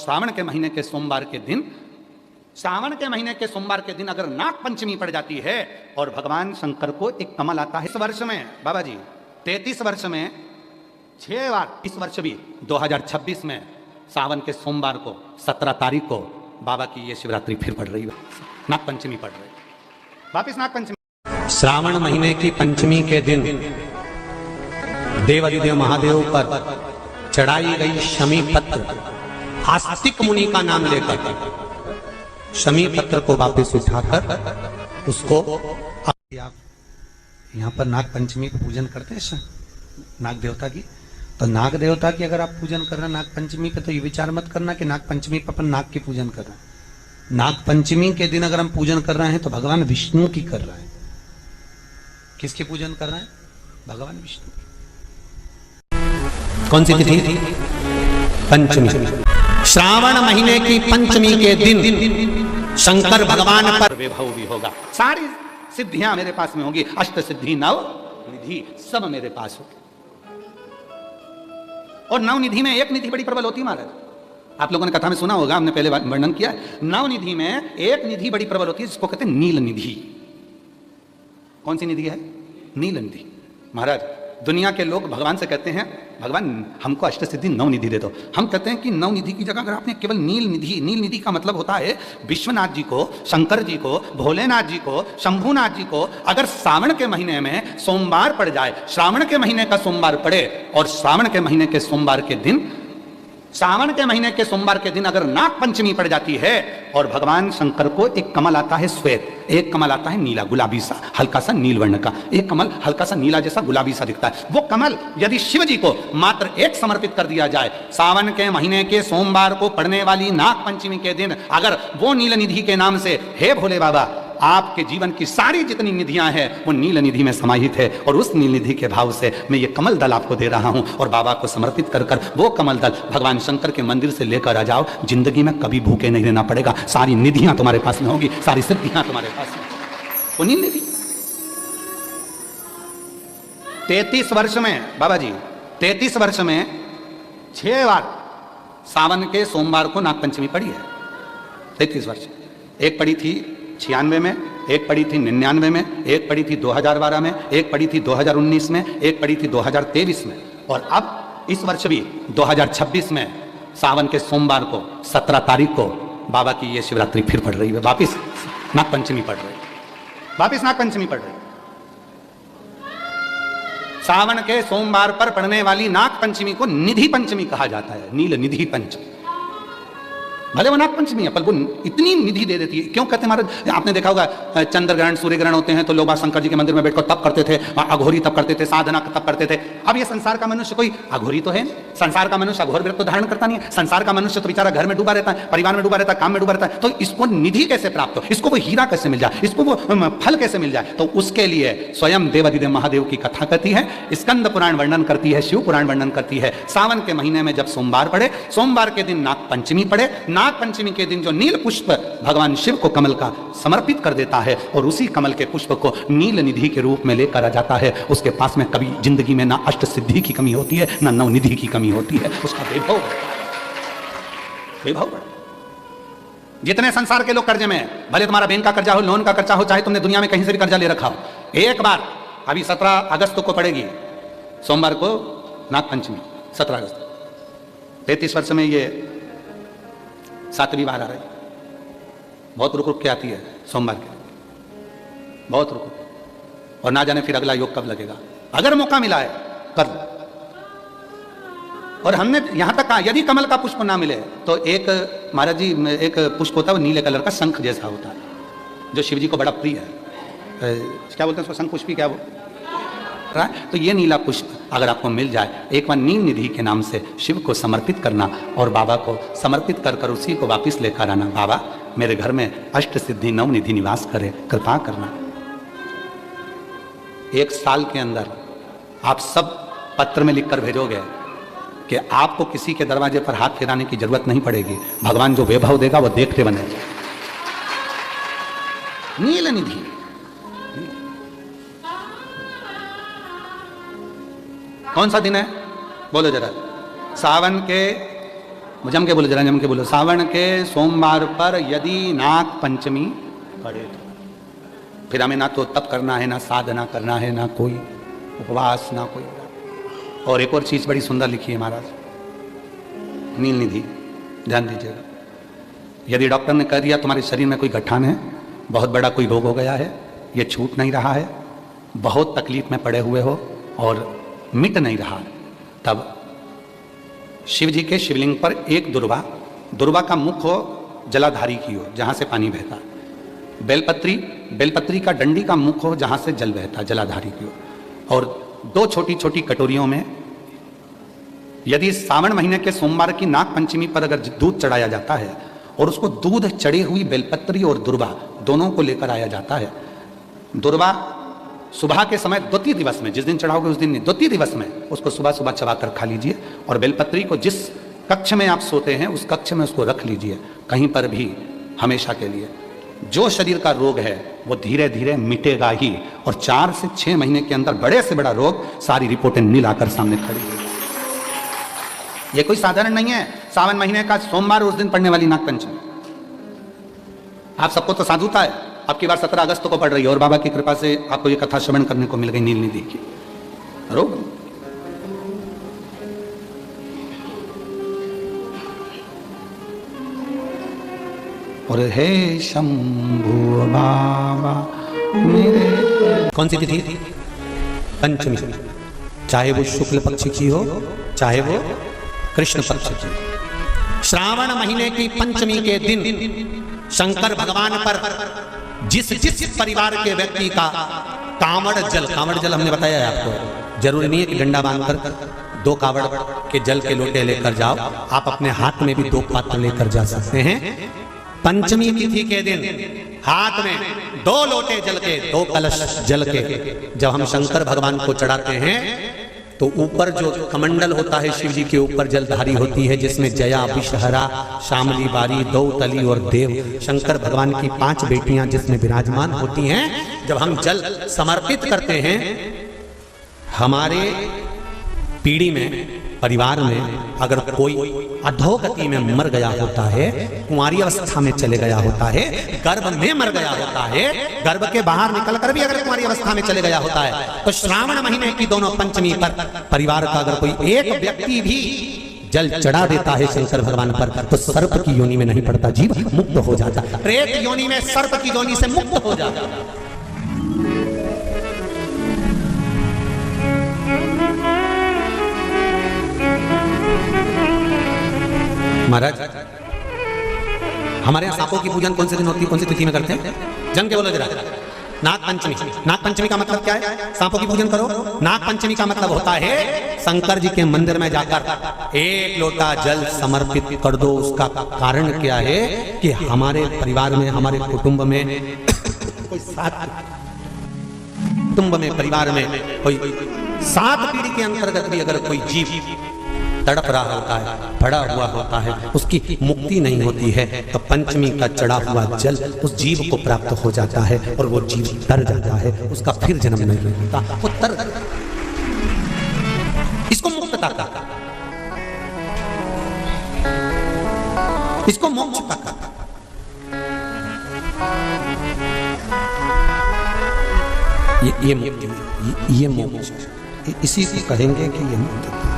श्रावण के महीने के सोमवार के दिन, श्रावण के महीने के सोमवार के दिन अगर नाग पंचमी पड़ जाती है और भगवान शंकर को एक कमल आता है। इस वर्ष में बाबा जी 33 वर्ष में 6 बार, इस वर्ष भी 2026 में सावन के सोमवार को 17 तारीख को बाबा की ये शिवरात्रि फिर पड़ रही है, नाग पंचमी पड़ रही है, वापिस नाग पंचमी। श्रावण महीने की पंचमी के दिन देवाधिदेव महादेव पर चढ़ाई गई शमी पत्र, आस्तिक मुनि का नाम लेकर शमी पत्र को वापस उठाकर उसको, आप यहाँ पर नाग पंचमी को पूजन करते हैं नाग देवता की, तो नाग देवता की अगर आप पूजन कर रहे हैं नाग पंचमी पे, तो ये विचार मत करना कि नाग पंचमी पर अपन नाग की पूजन कर रहे हैं। नाग पंचमी के दिन अगर हम पूजन कर रहे हैं तो भगवान विष्णु की कर रहे हैं। किसकी पूजन कर रहे हैं? भगवान विष्णु की। कौन सी तिथि? पंचमी। श्रावण महीने की पंचमी के दिन शंकर भगवान पर वैभव भी होगा, सारी सिद्धियां मेरे पास में होंगी, अष्ट सिद्धि नव निधि सब मेरे पास होगी। और नव निधि में एक निधि बड़ी प्रबल होती है महाराज, आप लोगों ने कथा में सुना होगा, हमने पहले वर्णन किया। नव निधि में एक निधि बड़ी प्रबल होती है जिसको कहते हैं नील निधि। कौन सी निधि है? नील निधि। महाराज दुनिया के लोग भगवान से कहते हैं भगवान हमको अष्ट सिद्धि नव निधि दे दो। हम कहते हैं कि नव निधि की जगह अगर आपने केवल नील निधि का मतलब होता है विश्वनाथ जी को, शंकर जी को, भोलेनाथ जी को, शंभुनाथ जी को अगर श्रावण के महीने में सोमवार पड़ जाए, श्रावण के महीने का सोमवार पड़े और श्रावण के महीने के सोमवार के दिन, श्रावण के महीने के सोमवार के दिन अगर नाग पंचमी पड़ जाती है और भगवान शंकर को एक कमल आता है श्वेत, एक कमल आता है नीला गुलाबी सा, हल्का सा नील वर्ण का, एक कमल हल्का सा नीला जैसा गुलाबी सा दिखता है, वो कमल यदि शिव जी को मात्र एक समर्पित कर दिया जाए, सावन के महीने के सोमवार को पड़ने वाली नाग पंचमी के दिन अगर वो नील निधि के नाम से, हे भोले बाबा आपके जीवन की सारी जितनी निधियां हैं वो नील निधि में समाहित है, और उस नील निधि के भाव से मैं ये कमल दल आपको दे रहा हूं और बाबा को समर्पित कर कर वो कमल दल भगवान शंकर के मंदिर से लेकर आ जाओ, जिंदगी में कभी भूखे नहीं रहना पड़ेगा, सारी निधियां तुम्हारे पास में होगी, सारी सिद्धियां तुम्हारे पास में। वो नील निधि 33 वर्ष में बाबा जी 33 वर्ष में 6 बार सावन के सोमवार को नाग पंचमी पड़ी है। 33 वर्ष, एक पड़ी थी 96 में, एक पड़ी थी 99 में, एक पड़ी थी 2012 में, एक पड़ी थी 2019 में, एक पड़ी थी 2023 में, और अब इस वर्ष भी 2026 में सावन के सोमवार को 17 तारीख को बाबा की ये शिवरात्रि फिर पड़ रही है, वापिस नाग पंचमी पड़ रही है, वापिस नाग पंचमी पड़ रही है। सावन के सोमवार पर पड़ने वाली नाग पंचमी को निधि पंचमी कहा जाता है, नील निधि पंचमी। भले वो नाग पंचमी है पर वो इतनी निधि दे देती है। क्यों कहते हैं महाराज? आपने देखा होगा चंद्र ग्रहण सूर्य ग्रहण होते हैं तो लोग शंकर जी के मंदिर में बैठकर तप करते थे, अघोरी तप करते थे, साधना तप करते थे। अब ये संसार का मनुष्य कोई अघोरी तो है, संसार का मनुष्य अघोर व्रत तो धारण करता नहीं है, संसार का मनुष्य तो बेचारा घर में डूबा रहता है, परिवार में डूबा रहता है, काम में डूबा रहता है, तो इसको निधि कैसे प्राप्त हो, इसको वो हीरा कैसे मिल जाए, इसको वो फल कैसे मिल जाए? तो उसके लिए स्वयं देवाधिदेव महादेव की कथा कहती है, स्कंद पुराण वर्णन करती है, शिव पुराण वर्णन करती है। सावन के महीने में जब सोमवार पड़े, सोमवार के दिन नाग पंचमी पड़े, नाग पंचमी के दिन जो नील पुष्प भगवान शिव को कमल का समर्पित कर देता है और उसी कमल के पुष्प को नील निधि के रूप में लेकर आ जाता है, उसके पास में कभी जिंदगी में ना अष्ट सिद्धि की कमी होती है ना नव निधि की कमी होती है, उसका वैभव वैभव। जितने संसार के लोग कर्जे में, भले तुम्हारा बैंक का कर्जा हो, लोन का कर्जा हो, चाहे तुमने दुनिया में कहीं से भी कर्जा ले रखा हो, एक बार अभी 17 अगस्त को पड़ेगी, सोमवार को नाग पंचमी 17 अगस्त, 33 वर्ष में ये 7वीं बार आ रही, बहुत रुक रुक के आती है सोमवार के, बहुत रुक रुक, और ना जाने फिर अगला योग कब लगेगा। अगर मौका मिला है कर लो। और हमने यहां तक कहा यदि कमल का पुष्प ना मिले तो एक महाराज जी एक पुष्प होता है वो नीले कलर का शंख जैसा होता है, जो शिव जी को बड़ा प्रिय है, क्या बोलते हैं उसको, शंख पुष्पी क्या वो, तो ये नीला पुष्प अगर आपको मिल जाए, एक बार नील निधि के नाम से शिव को समर्पित करना और बाबा को समर्पित कर कर उसी को वापस लेकर आना। बाबा मेरे घर में अष्ट सिद्धि नव निधि निवास करे, कृपा करना। 1 साल के अंदर आप सब पत्र में लिखकर भेजोगे कि आपको किसी के दरवाजे पर हाथ फेराने की जरूरत नहीं पड़ेगी, भगवान जो वैभव देगा वो देखते बनेगा। नील निधि कौन सा दिन है बोलो जरा? सावन के जम के बोलो, जरा जम के बोलो। सावन के सोमवार पर यदि नाग पंचमी पड़े तो फिर हमें ना तो तप करना है, ना साधना करना है, ना कोई उपवास, ना कोई। और एक और चीज बड़ी सुंदर लिखी है महाराज, नील निधि, ध्यान दीजिएगा। यदि डॉक्टर ने कह दिया तुम्हारे शरीर में कोई गठान है, बहुत बड़ा कोई रोग हो गया है, ये छूट नहीं रहा है, बहुत तकलीफ में पड़े हुए हो और मिट नहीं रहा, तब शिव जी के शिवलिंग पर एक दुर्वा, दुर्वा का मुख हो जलाधारी की हो जहां से पानी बहता, बेलपत्री, बेलपत्री का डंडी का मुख हो जहां से जल बहता, जलाधारी की हो, और 2 छोटी छोटी कटोरियों में यदि सावन महीने के सोमवार की नाग पंचमी पर अगर दूध चढ़ाया जाता है और उसको दूध चढ़ी हुई बेलपत्री और दुर्वा दोनों को लेकर आया जाता है। दुर्वा सुबह के समय द्वितीय दिवस में, जिस दिन चढ़ाओगे उस दिन नहीं, द्वितीय दिवस में उसको सुबह सुबह चबाकर खा लीजिए, और बेलपत्री को जिस कक्ष में आप सोते हैं उस कक्ष में उसको रख लीजिए कहीं पर भी, हमेशा के लिए। जो शरीर का रोग है वो धीरे धीरे मिटेगा ही, और 4 से 6 महीने के अंदर बड़े से बड़ा रोग सारी रिपोर्टें नील आकर सामने खड़ी है। ये कोई साधारण नहीं है। सावन महीने का सोमवार उस दिन पड़ने वाली नाग पंचमी, आप सबको तो साधुता है, अब की बार 17 अगस्त को पड़ रही है, और बाबा की कृपा से आपको ये कथा श्रवण करने को मिल गई नील निधि की। रोग और हे शंभु बाबा मेरे। कौन सी तिथि? पंचमी, चाहे वो शुक्ल पक्ष की हो चाहे वो कृष्ण पक्ष की। श्रावण महीने की पंचमी के दिन शंकर भगवान पर जिस जिस परिवार के व्यक्ति का कांवड़ जल, कांवड़ जल हमने बताया है आपको, जरूरी नहीं है कि डंडा बांधकर 2 कांवड़ के जल के लोटे लेकर जाओ, आप अपने हाथ में भी 2 पात्र लेकर जा सकते हैं। पंचमी तिथि के दिन हाथ में 2 लोटे जल के, 2 कलश जल के जब हम शंकर भगवान को चढ़ाते हैं तो ऊपर जो कमंडल होता है शिव जी के ऊपर जलधारी होती है, जिसमें जया, विषहरा, शामली बारी, दौतली और देव, शंकर भगवान की 5 बेटियां जिसमें विराजमान होती हैं। जब हम जल समर्पित करते हैं, हमारे पीढ़ी में, परिवार में अगर कोई अधोगति में मर गया होता है, कुंवारी अवस्था में चले गया होता है, गर्भ में मर गया होता है, गर्भ के बाहर निकलकर भी अगर कुंवारी अवस्था में चले गया होता है, तो श्रावण महीने की दोनों पंचमी पर परिवार का अगर कोई एक व्यक्ति भी जल चढ़ा देता है शंकर भगवान पर, तो सर्प की योनि में नहीं पड़ता, जीव मुक्त हो जाता, प्रेत योनि में सर्प की योनि से मुक्त हो जाता। महाराज, हमारे यहाँ सांपों की पूजन कौन से दिन होती है, कौन सी तिथि में करते हैं? जंग के बोलो जरा। नाग पंचमी। नाग पंचमी का मतलब क्या है? सांपों की पूजन करो। नाग पंचमी का मतलब होता है शंकर जी के मंदिर में जाकर 1 लोटा जल समर्पित कर दो। उसका कारण क्या है कि हमारे परिवार में, हमारे कुटुंब में कोई 7 कुटुंब में, परिवार में कोई 7 पीढ़ी के अंतर्गत भी अगर कोई जीव तड़प रहा होता है, पड़ा हुआ होता है, उसकी मुक्ति नहीं होती है, तो पंचमी का चढ़ा हुआ जल उस जीव को प्राप्त हो जाता है और वो जीव तर जाता है, उसका फिर जन्म नहीं होता, वो तर। इसको मुक्तता का, इसको मोक्ष का, ये मुक्ति, ये मोक्ष, इसी को कहेंगे कि ये मुक्ति।